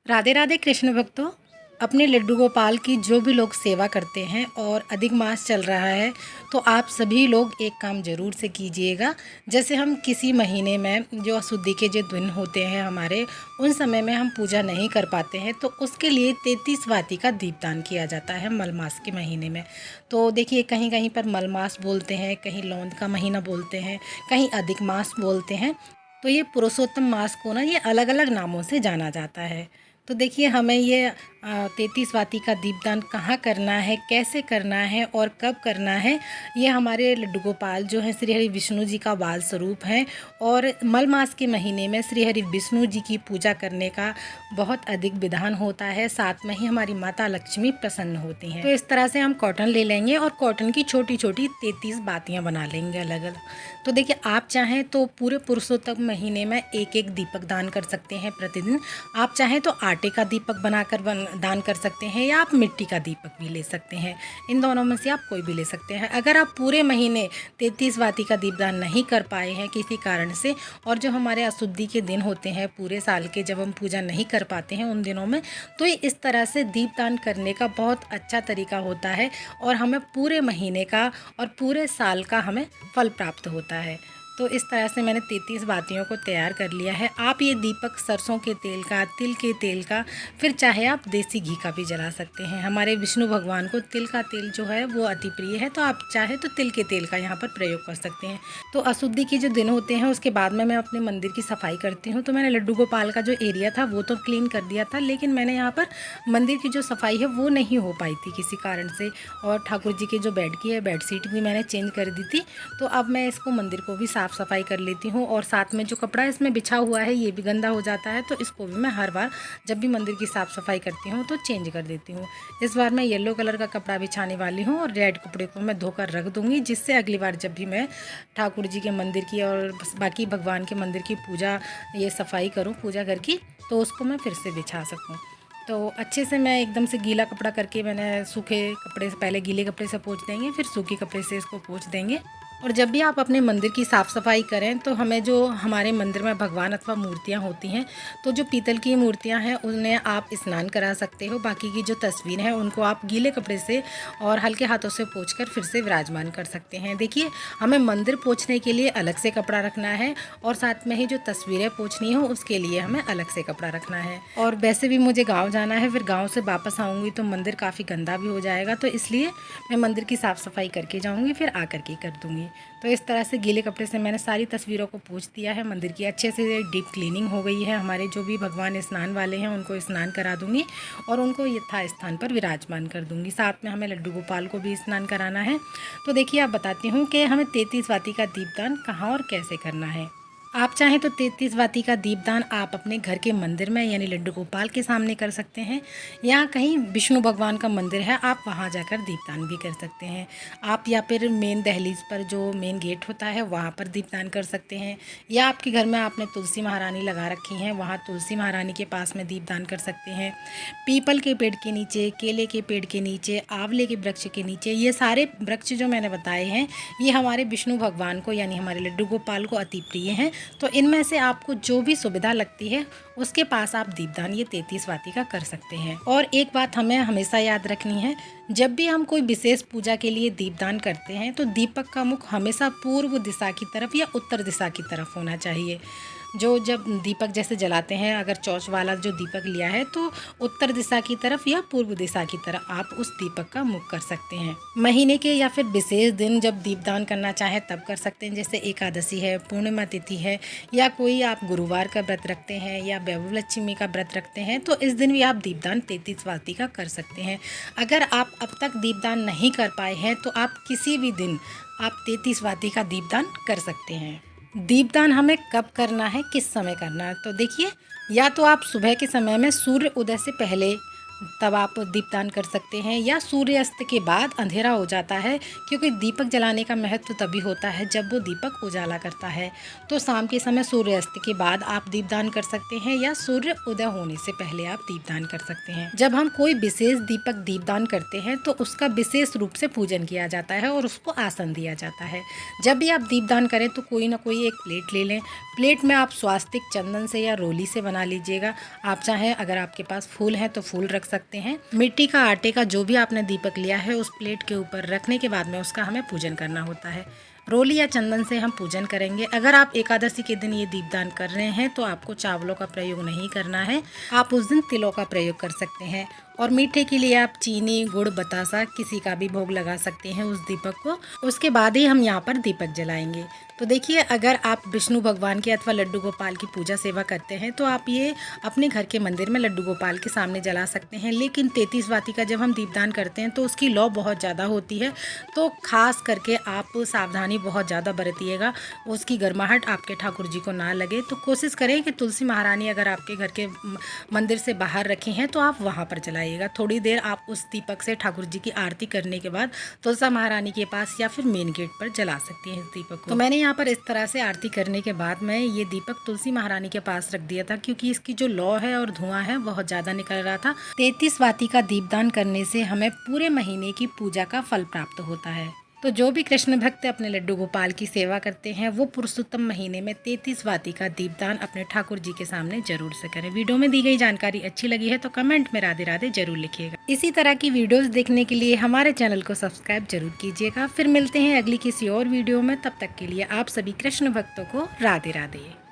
राधे राधे कृष्ण भक्तों। अपने लड्डू गोपाल की जो भी लोग सेवा करते हैं और अधिक मास चल रहा है, तो आप सभी लोग एक काम ज़रूर से कीजिएगा। जैसे हम किसी महीने में जो अशुद्धि के जो दिन होते हैं हमारे, उन समय में हम पूजा नहीं कर पाते हैं, तो उसके लिए 33 वाती का दीपदान किया जाता है मल मास के महीने में। तो देखिए, कहीं कहीं पर मल मास बोलते हैं, कहीं लौंद का महीना बोलते हैं, कहीं अधिक मास बोलते हैं। तो ये पुरुषोत्तम मास को ना, ये अलग अलग नामों से जाना जाता है। तो देखिए, हमें ये 33 वाती का दीपदान कहाँ करना है, कैसे करना है और कब करना है, ये हमारे लड्डू गोपाल जो है श्री हरि विष्णु जी का बाल स्वरूप है। और मल मास के महीने में श्री हरि विष्णु जी की पूजा करने का बहुत अधिक विधान होता है। साथ में ही हमारी माता लक्ष्मी प्रसन्न होती हैं। तो इस तरह से हम कॉटन ले लेंगे और कॉटन की छोटी छोटी 33 बातियाँ बना लेंगे अलग अलग। तो देखिए, आप चाहें तो पूरे पुरुषोत्तम महीने में एक एक दीपक दान कर सकते हैं प्रतिदिन। आप चाहें तो आटे का दीपक बनाकर दान कर सकते हैं, या आप मिट्टी का दीपक भी ले सकते हैं। इन दोनों में से आप कोई भी ले सकते हैं। अगर आप पूरे महीने 33 वाती का दीपदान नहीं कर पाए हैं किसी कारण से, और जो हमारे अशुद्धि के दिन होते हैं पूरे साल के, जब हम पूजा नहीं कर पाते हैं उन दिनों में, तो ये इस तरह से दीपदान करने का बहुत अच्छा तरीका होता है और हमें पूरे महीने का और पूरे साल का हमें फल प्राप्त होता है। तो इस तरह से मैंने 33 बातियों को तैयार कर लिया है। आप ये दीपक सरसों के तेल का, तिल के तेल का, फिर चाहे आप देसी घी का भी जला सकते हैं। हमारे विष्णु भगवान को तिल का तेल जो है वो अति प्रिय है, तो आप चाहे तो तिल के तेल का यहाँ पर प्रयोग कर सकते हैं। तो अशुद्धि के जो दिन होते हैं उसके बाद में मैं अपने मंदिर की सफाई करती हूँ। तो मैंने लड्डू गोपाल का जो एरिया था वो तो क्लीन कर दिया था, लेकिन मैंने यहाँ पर मंदिर की जो सफाई है वो नहीं हो पाई थी किसी कारण से। और ठाकुर जी के जो बेड की है बेडशीट भी मैंने चेंज कर दी थी। तो अब मैं इसको मंदिर को भी साफ़ सफाई कर लेती हूँ, और साथ में जो कपड़ा इसमें बिछा हुआ है ये भी गंदा हो जाता है, तो इसको भी मैं हर बार जब भी मंदिर की साफ़ सफाई करती हूँ तो चेंज कर देती हूँ। इस बार मैं येलो कलर का कपड़ा बिछाने वाली हूँ और रेड कपड़े को मैं धोकर रख दूँगी, जिससे अगली बार जब भी मैं ठाकुर जी के मंदिर की और बाकी भगवान के मंदिर की पूजा ये सफाई करूँ पूजा घर की, तो उसको मैं फिर से बिछा सकूँ। तो अच्छे से मैं एकदम से गीला कपड़ा करके, मैंने सूखे कपड़े से पहले गीले कपड़े से पोंछ देंगे, फिर सूखे कपड़े से इसको पोंछ देंगे। और जब भी आप अपने मंदिर की साफ़ सफाई करें, तो हमें जो हमारे मंदिर में भगवान अथवा मूर्तियां होती हैं, तो जो पीतल की मूर्तियां हैं उन्हें आप स्नान करा सकते हो। बाकी की जो तस्वीर है उनको आप गीले कपड़े से और हल्के हाथों से पोंछकर फिर से विराजमान कर सकते हैं। देखिए, हमें मंदिर पोंछने के लिए अलग से कपड़ा रखना है, और साथ में ही जो तस्वीरें पोंछनी हो उसके लिए हमें अलग से कपड़ा रखना है। और वैसे भी मुझे गाँव जाना है, फिर गाँव से वापस आऊँगी तो मंदिर काफ़ी गंदा भी हो जाएगा, तो इसलिए मैं मंदिर की साफ़ सफाई करके जाऊँगी, फिर आकर के कर दूँगी। तो इस तरह से गीले कपड़े से मैंने सारी तस्वीरों को पोंछ दिया है। मंदिर की अच्छे से डीप क्लीनिंग हो गई है। हमारे जो भी भगवान स्नान वाले हैं उनको स्नान करा दूंगी और उनको यथा स्थान पर विराजमान कर दूंगी। साथ में हमें लड्डू गोपाल को भी स्नान कराना है। तो देखिए, आप बताती हूँ कि हमें 33 वाती का दीपदान कहाँ और कैसे करना है। आप चाहें तो 33 वाती का दीपदान आप अपने घर के मंदिर में यानी लड्डू गोपाल के सामने कर सकते हैं, या कहीं विष्णु भगवान का मंदिर है आप वहां जाकर दीपदान भी कर सकते हैं। आप या फिर मेन दहलीज पर जो मेन गेट होता है वहां पर दीपदान कर सकते हैं, या आपके घर में आपने तुलसी महारानी लगा रखी हैं वहाँ तुलसी महारानी के पास में दीपदान कर सकते हैं। पीपल के पेड़ के नीचे, केले के पेड़ के नीचे, आंवले के वृक्ष के नीचे, ये सारे वृक्ष जो मैंने बताए हैं ये हमारे विष्णु भगवान को यानी हमारे लड्डू गोपाल को अति प्रिय हैं। तो इनमें से आपको जो भी सुविधा लगती है उसके पास आप दीपदान ये 33 वाती का कर सकते हैं। और एक बात हमें हमेशा याद रखनी है, जब भी हम कोई विशेष पूजा के लिए दीपदान करते हैं तो दीपक का मुख हमेशा पूर्व दिशा की तरफ या उत्तर दिशा की तरफ होना चाहिए। जब दीपक जैसे जलाते हैं, अगर चौच वाला जो दीपक लिया है तो उत्तर दिशा की तरफ या पूर्व दिशा की तरफ आप उस दीपक का मुख कर सकते हैं। महीने के या फिर विशेष दिन जब दीपदान करना चाहे तब कर सकते हैं, जैसे एकादशी है, पूर्णिमा तिथि है, या कोई आप गुरुवार का व्रत रखते हैं या वैभव लक्ष्मी का व्रत रखते हैं, तो इस दिन भी आप दीपदान 33 वाती का कर सकते हैं। अगर आप अब तक दीपदान नहीं कर पाए हैं तो आप किसी भी दिन आप 33 वाती का दीपदान कर सकते हैं। दीपदान हमें कब करना है, किस समय करना है, तो देखिए, या तो आप सुबह के समय में सूर्य उदय से पहले तब आप दीपदान कर सकते हैं, या सूर्यास्त के बाद अंधेरा हो जाता है, क्योंकि दीपक जलाने का महत्व तभी होता है जब वो दीपक उजाला करता है। तो शाम के समय सूर्यास्त के बाद आप दीपदान कर सकते हैं, या सूर्य उदय होने से पहले आप दीपदान कर सकते हैं। जब हम कोई विशेष दीपदान करते हैं तो उसका विशेष रूप से पूजन किया जाता है और उसको आसन दिया जाता है। जब भी आप दीपदान करें तो कोई ना कोई एक प्लेट ले लें। प्लेट में आप स्वास्तिक चंदन से या रोली से बना लीजिएगा। आप चाहें अगर आपके पास फूल है तो फूल रख सकते हैं। मिट्टी का, आटे का जो भी आपने दीपक लिया है उस प्लेट के ऊपर रखने के बाद में उसका हमें पूजन करना होता है। रोली या चंदन से हम पूजन करेंगे। अगर आप एकादशी के दिन ये दीपदान कर रहे हैं तो आपको चावलों का प्रयोग नहीं करना है, आप उस दिन तिलों का प्रयोग कर सकते हैं। और मीठे के लिए आप चीनी, गुड़, बतासा किसी का भी भोग लगा सकते हैं उस दीपक को। उसके बाद ही हम यहाँ पर दीपक जलाएंगे। तो देखिए, अगर आप विष्णु भगवान की अथवा लड्डू गोपाल की पूजा सेवा करते हैं तो आप ये अपने घर के मंदिर में लड्डू गोपाल के सामने जला सकते हैं। लेकिन 33 वाती का जब हम दीपदान करते हैं तो उसकी लौ बहुत ज़्यादा होती है, तो खास करके आप सावधानी बहुत ज़्यादा बरतिएगा, उसकी गर्माहट आपके ठाकुर जी को ना लगे। तो कोशिश करें कि तुलसी महारानी अगर आपके घर के मंदिर से बाहर रखी हैं तो आप वहाँ पर जलाइएगा। थोड़ी देर आप उस दीपक से ठाकुर जी की आरती करने के बाद तुलसी महारानी के पास या फिर मेन गेट पर जला सकती हैं इस दीपक को। तो मैंने यहाँ पर इस तरह से आरती करने के बाद मैं ये दीपक तुलसी महारानी के पास रख दिया था, क्योंकि इसकी जो लौ है और धुआं है बहुत ज़्यादा निकल रहा था। 33 वाती का दीपदान करने से हमें पूरे महीने की पूजा का फल प्राप्त होता है। तो जो भी कृष्ण भक्त अपने लड्डू गोपाल की सेवा करते हैं वो पुरुषोत्तम महीने में 33 वाती का दीपदान अपने ठाकुर जी के सामने जरूर से करें। वीडियो में दी गई जानकारी अच्छी लगी है तो कमेंट में राधे राधे जरूर लिखिएगा। इसी तरह की वीडियोस देखने के लिए हमारे चैनल को सब्सक्राइब जरूर कीजिएगा। फिर मिलते हैं अगली किसी और वीडियो में। तब तक के लिए आप सभी कृष्ण भक्तों को राधे राधे।